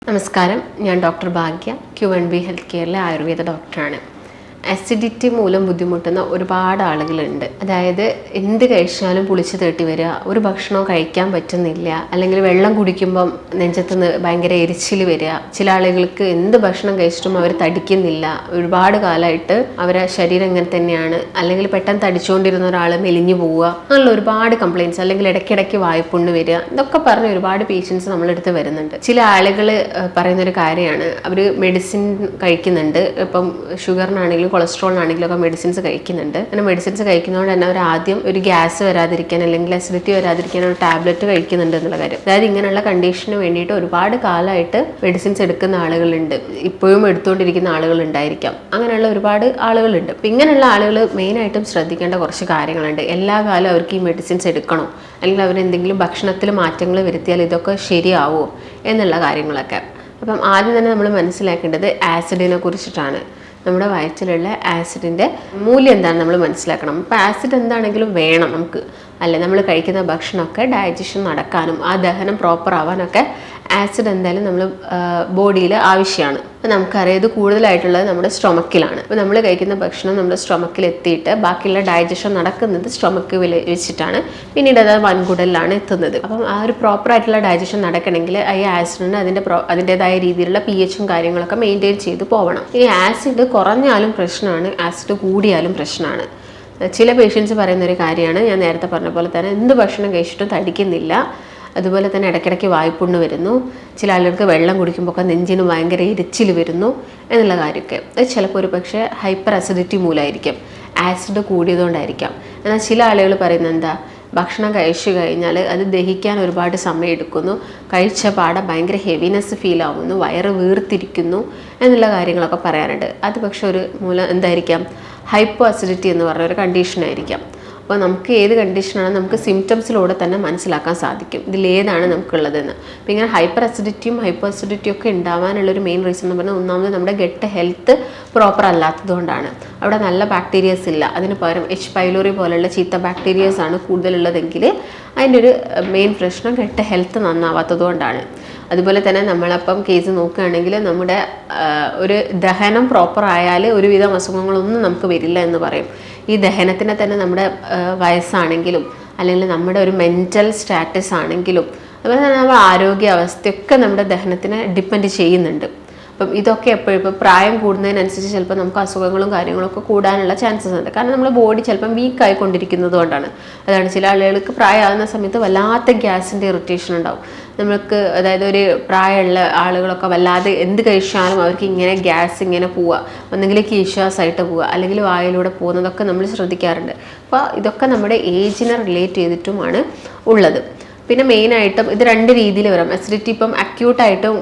നമസ്കാരം, ഞാൻ ഡോക്ടർ ഭാഗ്യ, Q&B health കെയറിലെ Ayurveda ഡോക്ടറാണ്. അസിഡിറ്റി മൂലം ബുദ്ധിമുട്ടുന്ന ഒരുപാട് ആളുകളുണ്ട്. അതായത് എന്ത് കഴിച്ചാലും പുളിച്ച് തേട്ടി വരിക, ഒരു ഭക്ഷണവും കഴിക്കാൻ പറ്റുന്നില്ല, അല്ലെങ്കിൽ വെള്ളം കുടിക്കുമ്പം നെഞ്ചത്തുനിന്ന് ഭയങ്കര എരിച്ചിൽ വരിക. ചില ആളുകൾക്ക് എന്ത് ഭക്ഷണം കഴിച്ചിട്ടും അവർ തടിക്കുന്നില്ല, ഒരുപാട് കാലമായിട്ട് അവരെ ശരീരം ഇങ്ങനെ തന്നെയാണ്, അല്ലെങ്കിൽ പെട്ടെന്ന് തടിച്ചുകൊണ്ടിരുന്ന ഒരാൾ മെലിഞ്ഞു പോവുക, അങ്ങനെയുള്ള ഒരുപാട് കംപ്ലയിൻറ്റ്സ്, അല്ലെങ്കിൽ ഇടയ്ക്കിടയ്ക്ക് വായ്പുണ്ണ് വരിക, ഇതൊക്കെ പറഞ്ഞ് ഒരുപാട് പേഷ്യൻസ് നമ്മളെടുത്ത് വരുന്നുണ്ട്. ചില ആളുകൾ പറയുന്നൊരു കാര്യമാണ്, അവർ മെഡിസിൻ കഴിക്കുന്നുണ്ട്, ഇപ്പം ഷുഗറിനാണെങ്കിലും കൊളസ്ട്രോളിനാണെങ്കിലും ഒക്കെ മെഡിസിൻസ് കഴിക്കുന്നുണ്ട്. അങ്ങനെ മെഡിസിൻസ് കഴിക്കുന്നതുകൊണ്ട് തന്നെ അവർ ആദ്യം ഒരു ഗ്യാസ് വരാതിരിക്കാൻ അല്ലെങ്കിൽ അസിഡിറ്റി വരാതിരിക്കാൻ ഒരു ടാബ്ലറ്റ് കഴിക്കുന്നുണ്ട് എന്നുള്ള കാര്യം. അതായത് ഇങ്ങനെയുള്ള കണ്ടീഷന് വേണ്ടിയിട്ട് ഒരുപാട് കാലമായിട്ട് മെഡിസിൻസ് എടുക്കുന്ന ആളുകളുണ്ട്, ഇപ്പോഴും എടുത്തുകൊണ്ടിരിക്കുന്ന ആളുകളുണ്ടായിരിക്കാം. അങ്ങനെയുള്ള ഒരുപാട് ആളുകളുണ്ട്. അപ്പം ഇങ്ങനെയുള്ള ആളുകൾ മെയിനായിട്ടും ശ്രദ്ധിക്കേണ്ട കുറച്ച് കാര്യങ്ങളുണ്ട്. എല്ലാ കാലവും അവർക്ക് ഈ മെഡിസിൻസ് എടുക്കണോ, അല്ലെങ്കിൽ അവരെന്തെങ്കിലും ഭക്ഷണത്തിൽ മാറ്റങ്ങൾ വരുത്തിയാൽ ഇതൊക്കെ ശരിയാവുമോ എന്നുള്ള കാര്യങ്ങളൊക്കെ. അപ്പം ആദ്യം തന്നെ നമ്മൾ മനസ്സിലാക്കേണ്ടത് ആസിഡിനെ കുറിച്ചിട്ടാണ്. നമ്മുടെ വയറ്റിലുള്ള ആസിഡിൻ്റെ മൂല്യം എന്താണെന്ന് നമ്മൾ മനസ്സിലാക്കണം. അപ്പോൾ ആസിഡ് എന്താണെങ്കിലും വേണം നമുക്ക്, അല്ലെ നമ്മൾ കഴിക്കുന്ന ഭക്ഷണമൊക്കെ ഡൈജഷൻ നടക്കാനും ആ ദഹനം പ്രോപ്പർ ആവാനൊക്കെ ആസിഡ് എന്തായാലും നമ്മൾ ബോഡിയിൽ ആവശ്യമാണ്. അപ്പോൾ നമുക്കറിയാം ഇത് കൂടുതലായിട്ടുള്ളത് നമ്മുടെ സ്റ്റൊമക്കിലാണ്. അപ്പോൾ നമ്മൾ കഴിക്കുന്ന ഭക്ഷണം നമ്മുടെ സ്റ്റൊമക്കിൽ എത്തിയിട്ട് ബാക്കിയുള്ള ഡൈജഷൻ നടക്കുന്നത് സ്റ്റൊമക്ക് വെച്ചിട്ടാണ്, പിന്നീട് അത് വൻകുടലിലാണ് എത്തുന്നത്. അപ്പം ആ ഒരു പ്രോപ്പറായിട്ടുള്ള ഡൈജഷൻ നടക്കണമെങ്കിൽ ഈ ആസിഡിന് അതിൻ്റെതായ രീതിയിലുള്ള pH കാര്യങ്ങളൊക്കെ മെയിൻറ്റെയിൻ ചെയ്ത് പോകണം. ഈ ആസിഡ് കുറഞ്ഞാലും പ്രശ്നമാണ്, ആസിഡ് കൂടിയാലും പ്രശ്നമാണ്. ചില പേഷ്യൻസ് പറയുന്നൊരു കാര്യമാണ്, ഞാൻ നേരത്തെ പറഞ്ഞ പോലെ തന്നെ എന്ത് ഭക്ഷണം കഴിച്ചിട്ടും തടിക്കുന്നില്ല, അതുപോലെ തന്നെ ഇടയ്ക്കിടയ്ക്ക് വായ്പുണ്ണ് വരുന്നു, ചില ആളുകൾക്ക് വെള്ളം കുടിക്കുമ്പോൾ നെഞ്ചിന് ഭയങ്കര എരിച്ചിൽ വരുന്നു എന്നുള്ള കാര്യമൊക്കെ. അത് ചിലപ്പോൾ ഒരു പക്ഷേ ഹൈപ്പർ അസിഡിറ്റി മൂലമായിരിക്കും, ആസിഡ് കൂടിയതുകൊണ്ടായിരിക്കാം. എന്നാൽ ചില ആളുകൾ പറയുന്നത് എന്താ, ഭക്ഷണം കഴിച്ചു കഴിഞ്ഞാൽ അത് ദഹിക്കാൻ ഒരുപാട് സമയം എടുക്കുന്നു, കഴിച്ച പാടെ ഭയങ്കര ഹെവിനെസ് ഫീൽ ആവുന്നു, വയറ് വീർത്തിരിക്കുന്നു എന്നുള്ള കാര്യങ്ങളൊക്കെ പറയാറുണ്ട്. അത് പക്ഷെ ഒരു മൂലം എന്തായിരിക്കാം, ഹൈപ്പോ അസിഡിറ്റി എന്ന് പറഞ്ഞ ഒരു കണ്ടീഷനായിരിക്കാം. അപ്പോൾ നമുക്ക് ഏത് കണ്ടീഷനാണ് നമുക്ക് സിംറ്റംസിലൂടെ തന്നെ മനസ്സിലാക്കാൻ സാധിക്കും ഇതിലേതാണ് നമുക്കുള്ളതെന്ന്. അപ്പോൾ ഇങ്ങനെ ഹൈപ്പർ അസിഡിറ്റിയും ഹൈപ്പോ അസിഡിറ്റിയും ഒക്കെ ഉണ്ടാവാനുള്ളൊരു മെയിൻ റീസൺ എന്ന് പറഞ്ഞാൽ ഒന്നാമത് നമ്മുടെ ഗട്ട് ഹെൽത്ത് പ്രോപ്പർ അല്ലാത്തതുകൊണ്ടാണ്. അവിടെ നല്ല ബാക്ടീരിയസ് ഇല്ല, അതിന് പകരം എച്ച് പൈലോറി പോലുള്ള ചീത്ത ബാക്ടീരിയസ് ആണ് കൂടുതലുള്ളതെങ്കിൽ അതിൻ്റെ ഒരു മെയിൻ പ്രശ്നം ഗട്ട് ഹെൽത്ത് നന്നാവാത്തതുകൊണ്ടാണ്. അതുപോലെ തന്നെ നമ്മളപ്പം കേസ് നോക്കുകയാണെങ്കിൽ നമ്മുടെ ഒരു ദഹനം പ്രോപ്പർ ആയാൽ ഒരുവിധം അസുഖങ്ങളൊന്നും നമുക്ക് വരില്ല എന്ന് പറയും. ഈ ദഹനത്തിനെ തന്നെ നമ്മുടെ വയസ്സാണെങ്കിലും അല്ലെങ്കിൽ നമ്മുടെ ഒരു മെൻ്റൽ സ്റ്റാറ്റസ് ആണെങ്കിലും അതുപോലെ തന്നെ നമ്മുടെ ആരോഗ്യാവസ്ഥയൊക്കെ നമ്മുടെ ദഹനത്തിനെ ഡിപ്പെൻഡ് ചെയ്യുന്നുണ്ട്. അപ്പം ഇതൊക്കെ എപ്പോഴും ഇപ്പോൾ പ്രായം കൂടുന്നതിനനുസരിച്ച് ചിലപ്പോൾ നമുക്ക് അസുഖങ്ങളും കാര്യങ്ങളൊക്കെ കൂടാനുള്ള ചാൻസസ് ഉണ്ട്. കാരണം നമ്മുടെ ബോഡി ചിലപ്പം വീക്കായിക്കൊണ്ടിരിക്കുന്നത് കൊണ്ടാണ്. അതാണ് ചില ആളുകൾക്ക് പ്രായമാകുന്ന സമയത്ത് വല്ലാത്ത ഗ്യാസിൻ്റെ ഇറിറ്റേഷൻ ഉണ്ടാവും നമുക്ക്. അതായത് ഒരു പ്രായമുള്ള ആളുകളൊക്കെ വല്ലാതെ എന്ത് കഴിച്ചാലും അവർക്ക് ഇങ്ങനെ ഗ്യാസ് ഇങ്ങനെ പോവുക, ഒന്നെങ്കിൽ കീശ്വാസമായിട്ട് പോവുക, അല്ലെങ്കിൽ വായിലൂടെ പോകുന്നതൊക്കെ നമ്മൾ ശ്രദ്ധിക്കാറുണ്ട്. അപ്പോൾ ഇതൊക്കെ നമ്മുടെ ഏജിനെ റിലേറ്റ് ചെയ്തിട്ടുമാണ് ഉള്ളത്. പിന്നെ മെയിനായിട്ടും ഇത് രണ്ട് രീതിയിൽ വരാം. അസിഡിറ്റി ഇപ്പം അക്യൂട്ടായിട്ടും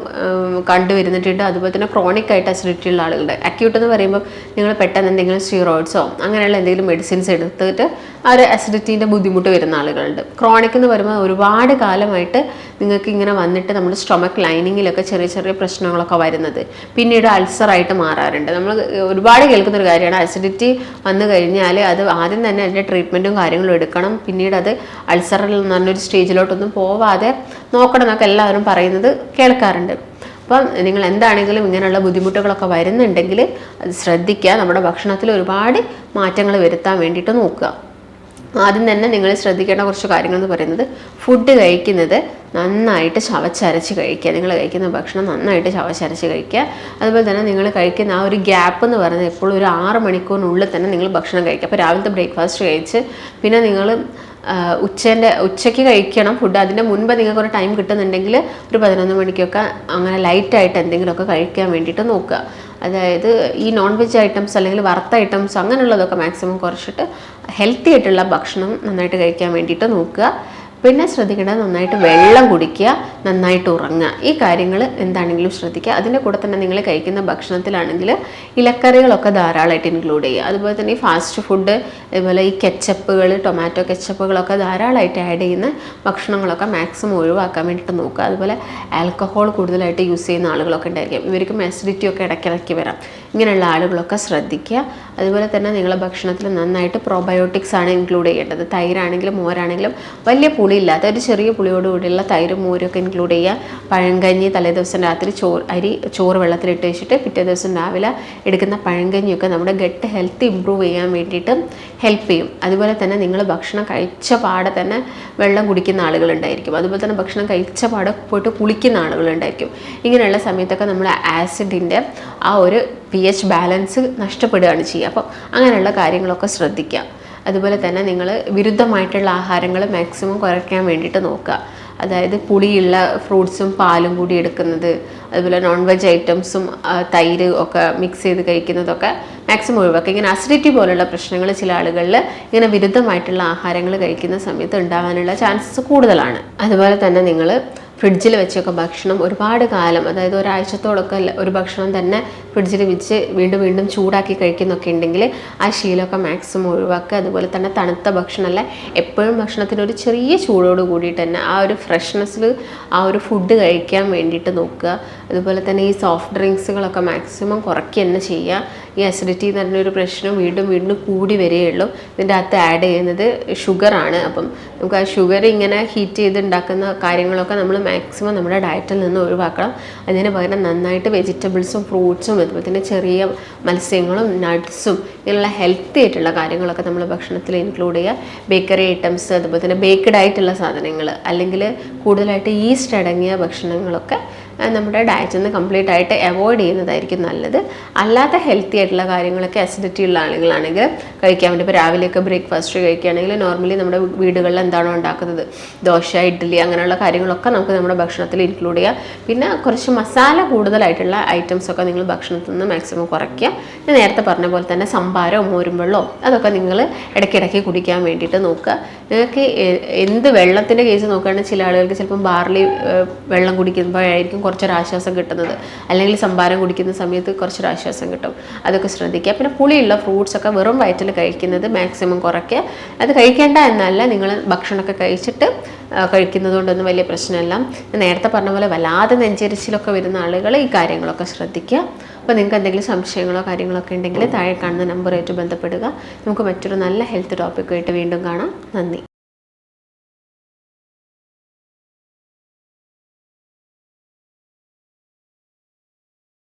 കണ്ടുവരുന്നിട്ടുണ്ട്, അതുപോലെ തന്നെ ക്രോണിക് ആയിട്ട് അസിഡിറ്റി ഉള്ള ആളുകളുണ്ട്. അക്യൂട്ട് എന്ന് പറയുമ്പോൾ നിങ്ങൾ പെട്ടെന്ന് എന്തെങ്കിലും സ്റ്റീറോയിഡ്സോ അങ്ങനെയുള്ള എന്തെങ്കിലും മെഡിസിൻസ് എടുത്തിട്ട് ആ ഒരു അസിഡിറ്റീൻ്റെ ബുദ്ധിമുട്ട് വരുന്ന ആളുകളുണ്ട്. ക്രോണിക് എന്ന് പറയുമ്പോൾ ഒരുപാട് കാലമായിട്ട് നിങ്ങൾക്ക് ഇങ്ങനെ വന്നിട്ട് നമ്മുടെ സ്റ്റൊമക്ക് ലൈനിങ്ങിലൊക്കെ ചെറിയ ചെറിയ പ്രശ്നങ്ങളൊക്കെ വരുന്നത് പിന്നീട് അൾസറായിട്ട് മാറാറുണ്ട്. നമ്മൾ ഒരുപാട് കേൾക്കുന്നൊരു കാര്യമാണ്, അസിഡിറ്റി വന്നു കഴിഞ്ഞാൽ അത് ആദ്യം തന്നെ അതിൻ്റെ ട്രീറ്റ്മെൻറ്റും കാര്യങ്ങളും എടുക്കണം, പിന്നീട് അത് അൾസറിൽ എന്ന് പറഞ്ഞൊരു സ്റ്റേജിലോട്ടൊന്നും പോവാതെ നോക്കണം എന്നൊക്കെ എല്ലാവരും പറയുന്നത് കേൾക്കാറുണ്ട്. അപ്പം നിങ്ങൾ എന്താണെങ്കിലും ഇങ്ങനെയുള്ള ബുദ്ധിമുട്ടുകളൊക്കെ വരുന്നുണ്ടെങ്കിൽ അത് ശ്രദ്ധിക്കുക, നമ്മുടെ ഭക്ഷണത്തിൽ ഒരുപാട് മാറ്റങ്ങൾ വരുത്താൻ വേണ്ടിയിട്ട് നോക്കുക. ആദ്യം തന്നെ നിങ്ങൾ ശ്രദ്ധിക്കേണ്ട കുറച്ച് കാര്യങ്ങൾ എന്ന് പറയുന്നത്, ഫുഡ് കഴിക്കുന്നത് നന്നായിട്ട് ചവച്ചരച്ച് കഴിക്കുക. നിങ്ങൾ കഴിക്കുന്ന ഭക്ഷണം നന്നായിട്ട് ചവച്ചരച്ച് കഴിക്കുക. അതുപോലെ തന്നെ നിങ്ങൾ കഴിക്കുന്ന ആ ഒരു ഗ്യാപ്പ് എന്ന് പറയുന്നത് എപ്പോഴും ഒരു 6 മണിക്കൂറിനുള്ളിൽ തന്നെ നിങ്ങൾ ഭക്ഷണം കഴിക്കുക. അപ്പോൾ രാവിലത്തെ ബ്രേക്ക്ഫാസ്റ്റ് കഴിച്ച് പിന്നെ നിങ്ങൾ ഉച്ചയ്ക്ക് കഴിക്കണം ഫുഡ്. അതിൻ്റെ മുൻപ് നിങ്ങൾക്കൊരു ടൈം കിട്ടുന്നുണ്ടെങ്കിൽ ഒരു 11 മണിക്കൊക്കെ അങ്ങനെ ലൈറ്റായിട്ട് എന്തെങ്കിലുമൊക്കെ കഴിക്കാൻ വേണ്ടിയിട്ട് നോക്കുക. അതായത് ഈ നോൺ വെജ് ഐറ്റംസ് അല്ലെങ്കിൽ വറുത്ത ഐറ്റംസ് അങ്ങനെയുള്ളതൊക്കെ മാക്സിമം കുറച്ചിട്ട് ഹെൽത്തി ആയിട്ടുള്ള ഭക്ഷണം നന്നായിട്ട് കഴിക്കാൻ വേണ്ടിയിട്ട് നോക്കുക. പിന്നെ ശ്രദ്ധിക്കേണ്ടത് നന്നായിട്ട് വെള്ളം കുടിക്കുക, നന്നായിട്ട് ഉറങ്ങുക. ഈ കാര്യങ്ങൾ എന്താണെങ്കിലും ശ്രദ്ധിക്കുക. അതിൻ്റെ കൂടെ തന്നെ നിങ്ങൾ കഴിക്കുന്ന ഭക്ഷണത്തിലാണെങ്കിൽ ഇലക്കറികളൊക്കെ ധാരാളമായിട്ട് ഇൻക്ലൂഡ് ചെയ്യുക. അതുപോലെ തന്നെ ഈ ഫാസ്റ്റ് ഫുഡ്, അതുപോലെ ഈ കെച്ചപ്പുകൾ, ടൊമാറ്റോ കെച്ചപ്പുകളൊക്കെ ധാരാളമായിട്ട് ആഡ് ചെയ്യുന്ന ഭക്ഷണങ്ങളൊക്കെ മാക്സിമം ഒഴിവാക്കാൻ വേണ്ടിയിട്ട് നോക്കുക. അതുപോലെ ആൽക്കഹോൾ കൂടുതലായിട്ട് യൂസ് ചെയ്യുന്ന ആളുകളൊക്കെ ഉണ്ടായിരിക്കും, ഇവർക്കും അസിഡിറ്റി ഒക്കെ ഇടയ്ക്കിടയ്ക്ക് വരാം. ഇങ്ങനെയുള്ള ആളുകളൊക്കെ ശ്രദ്ധിക്കുക. അതുപോലെ തന്നെ നിങ്ങളുടെ ഭക്ഷണത്തിൽ നന്നായിട്ട് പ്രോബയോട്ടിക്സ് ആണ് ഇൻക്ലൂഡ് ചെയ്യേണ്ടത്. തൈരാണെങ്കിലും മോരാണെങ്കിലും വലിയ പുളി പുളിയില്ലാത്ത ഒരു ചെറിയ പുളിയോട് കൂടിയുള്ള തൈരും മോരൊക്കെ ഇൻക്ലൂഡ് ചെയ്യുക. പഴങ്കഞ്ഞി തലേദിവസം രാത്രി ചോറ് വെള്ളത്തിലിട്ട് വെച്ചിട്ട് പിറ്റേ ദിവസം രാവിലെ എടുക്കുന്ന പഴങ്കഞ്ഞിയൊക്കെ നമ്മുടെ ഗട്ട് ഹെൽത്ത് ഇമ്പ്രൂവ് ചെയ്യാൻ വേണ്ടിയിട്ട് ഹെൽപ്പ് ചെയ്യും. അതുപോലെ തന്നെ നിങ്ങൾ ഭക്ഷണം കഴിച്ച പാടെ തന്നെ വെള്ളം കുടിക്കുന്ന ആളുകളുണ്ടായിരിക്കും. അതുപോലെ തന്നെ ഭക്ഷണം കഴിച്ച പാടെ പോയിട്ട് കുളിക്കുന്ന ആളുകളുണ്ടായിരിക്കും. ഇങ്ങനെയുള്ള സമയത്തൊക്കെ നമ്മൾ ആസിഡിൻ്റെ ആ ഒരു pH ബാലൻസ് നഷ്ടപ്പെടുകയാണ് ചെയ്യുക. അപ്പോൾ അങ്ങനെയുള്ള കാര്യങ്ങളൊക്കെ ശ്രദ്ധിക്കുക. അതുപോലെ തന്നെ നിങ്ങൾ വിരുദ്ധമായിട്ടുള്ള ആഹാരങ്ങൾ മാക്സിമം കുറയ്ക്കാൻ വേണ്ടിയിട്ട് നോക്കുക. അതായത് പുളിയുള്ള ഫ്രൂട്ട്സും പാലും കൂടി എടുക്കുന്നത്, അതുപോലെ നോൺ വെജ് ഐറ്റംസും തൈര് ഒക്കെ മിക്സ് ചെയ്ത് കഴിക്കുന്നതൊക്കെ മാക്സിമം ഒഴിവാക്കുക. ഇങ്ങനെ അസിഡിറ്റി പോലുള്ള പ്രശ്നങ്ങൾ ചില ആളുകളിൽ ഇങ്ങനെ വിരുദ്ധമായിട്ടുള്ള ആഹാരങ്ങൾ കഴിക്കുന്ന സമയത്ത് ഉണ്ടാകാനുള്ള ചാൻസസ് കൂടുതലാണ്. അതുപോലെ തന്നെ നിങ്ങൾ ഫ്രിഡ്ജിൽ വെച്ചൊക്കെ ഭക്ഷണം ഒരുപാട് കാലം, അതായത് ഒരാഴ്ചത്തോളമൊക്കെ ഒരു ഭക്ഷണം തന്നെ ഫ്രിഡ്ജിൽ വെച്ച് വീണ്ടും വീണ്ടും ചൂടാക്കി കഴിക്കുന്നൊക്കെ ഉണ്ടെങ്കിൽ ആ ശീലമൊക്കെ മാക്സിമം ഒഴിവാക്കുക. അതുപോലെ തന്നെ തണുത്ത ഭക്ഷണമല്ല, എപ്പോഴും ഭക്ഷണത്തിന് ഒരു ചെറിയ ചൂടോട് കൂടിയിട്ട് തന്നെ ആ ഒരു ഫ്രഷ്നെസ്സിൽ ആ ഒരു ഫുഡ് കഴിക്കാൻ വേണ്ടിയിട്ട് നോക്കുക. അതുപോലെ തന്നെ ഈ സോഫ്റ്റ് ഡ്രിങ്ക്സുകളൊക്കെ മാക്സിമം കുറയ്ക്കുക തന്നെ ചെയ്യുക. ഈ അസിഡിറ്റി എന്ന് പറഞ്ഞൊരു പ്രശ്നം വീണ്ടും വീണ്ടും കൂടി വരികയുള്ളൂ. ഇതിൻ്റെ അകത്ത് ആഡ് ചെയ്യുന്നത് ഷുഗറാണ്. അപ്പം നമുക്ക് ആ ഷുഗർ ഇങ്ങനെ ഹീറ്റ് ചെയ്ത് ഉണ്ടാക്കുന്ന കാര്യങ്ങളൊക്കെ നമ്മൾ മാക്സിമം നമ്മുടെ ഡയറ്റിൽ നിന്ന് ഒഴിവാക്കണം. അതിന് പകരം നന്നായിട്ട് വെജിറ്റബിൾസും ഫ്രൂട്ട്സും അതുപോലെ തന്നെ ചെറിയ മത്സ്യങ്ങളും നട്ട്സും ഇങ്ങനെയുള്ള ഹെൽത്തി ആയിട്ടുള്ള കാര്യങ്ങളൊക്കെ നമ്മൾ ഭക്ഷണത്തിൽ ഇൻക്ലൂഡ് ചെയ്യുക. ബേക്കറി ഐറ്റംസ് അതുപോലെ തന്നെ ബേക്ക്ഡ് ആയിട്ടുള്ള സാധനങ്ങൾ അല്ലെങ്കിൽ കൂടുതലായിട്ട് ഈസ്റ്റ് അടങ്ങിയ ഭക്ഷണങ്ങളൊക്കെ നമ്മുടെ ഡയറ്റിൽ നിന്ന് കംപ്ലീറ്റ് ആയിട്ട് അവോയ്ഡ് ചെയ്യുന്നതായിരിക്കും നല്ലത്. അല്ലാത്ത ഹെൽത്തി ആയിട്ടുള്ള കാര്യങ്ങളൊക്കെ അസിഡിറ്റി ഉള്ള ആളുകളാണെങ്കിൽ കഴിക്കാൻ വേണ്ടി, ഇപ്പോൾ രാവിലെയൊക്കെ ബ്രേക്ക്ഫാസ്റ്റ് കഴിക്കുകയാണെങ്കിൽ നോർമലി നമ്മുടെ വീടുകളിൽ എന്താണോ ഉണ്ടാക്കുന്നത്, ദോശ, ഇഡ്ഡലി അങ്ങനെയുള്ള കാര്യങ്ങളൊക്കെ നമുക്ക് നമ്മുടെ ഭക്ഷണത്തിൽ ഇൻക്ലൂഡ് ചെയ്യാം. പിന്നെ കുറച്ച് മസാല കൂടുതലായിട്ടുള്ള ഐറ്റംസൊക്കെ നിങ്ങൾ ഭക്ഷണത്തിൽ നിന്ന് മാക്സിമം കുറയ്ക്കുക. ഞാൻ നേരത്തെ പറഞ്ഞ പോലെ തന്നെ സംഭാരോ മോരും വെള്ളമോ അതൊക്കെ നിങ്ങൾ ഇടയ്ക്കിടയ്ക്ക് കുടിക്കാൻ വേണ്ടിയിട്ട് നോക്കുക. നിങ്ങൾക്ക് എന്ത് വെള്ളത്തിൻ്റെ കേസ് നോക്കുകയാണെങ്കിൽ ചില ആളുകൾക്ക് ചിലപ്പം ബാർലി വെള്ളം കുടിക്കുമ്പോഴായിരിക്കും കുറച്ചൊരാശ്വാസം കിട്ടുന്നത്, അല്ലെങ്കിൽ സംഭാരം കുടിക്കുന്ന സമയത്ത് കുറച്ചൊരാശ്വാസം കിട്ടും. അതൊക്കെ ശ്രദ്ധിക്കുക. പിന്നെ പുളിയുള്ള ഫ്രൂട്ട്സൊക്കെ വെറും വയറ്റിൽ കഴിക്കുന്നത് മാക്സിമം കുറയ്ക്കുക. അത് കഴിക്കേണ്ട എന്നല്ല, നിങ്ങൾ ഭക്ഷണമൊക്കെ കഴിച്ചിട്ട് കഴിക്കുന്നത് കൊണ്ടൊന്നും വലിയ പ്രശ്നമല്ല. നേരത്തെ പറഞ്ഞ പോലെ വല്ലാതെ നെഞ്ചരിച്ചിലൊക്കെ വരുന്ന ആളുകൾ ഈ കാര്യങ്ങളൊക്കെ ശ്രദ്ധിക്കുക. അപ്പോൾ നിങ്ങൾക്ക് എന്തെങ്കിലും സംശയങ്ങളോ കാര്യങ്ങളൊക്കെ ഉണ്ടെങ്കിൽ താഴെ കാണുന്ന നമ്പറുമായിട്ട് ബന്ധപ്പെടുക. നമുക്ക് മറ്റൊരു നല്ല ഹെൽത്ത് ടോപ്പിക്കുമായിട്ട് വീണ്ടും കാണാം. നന്ദി.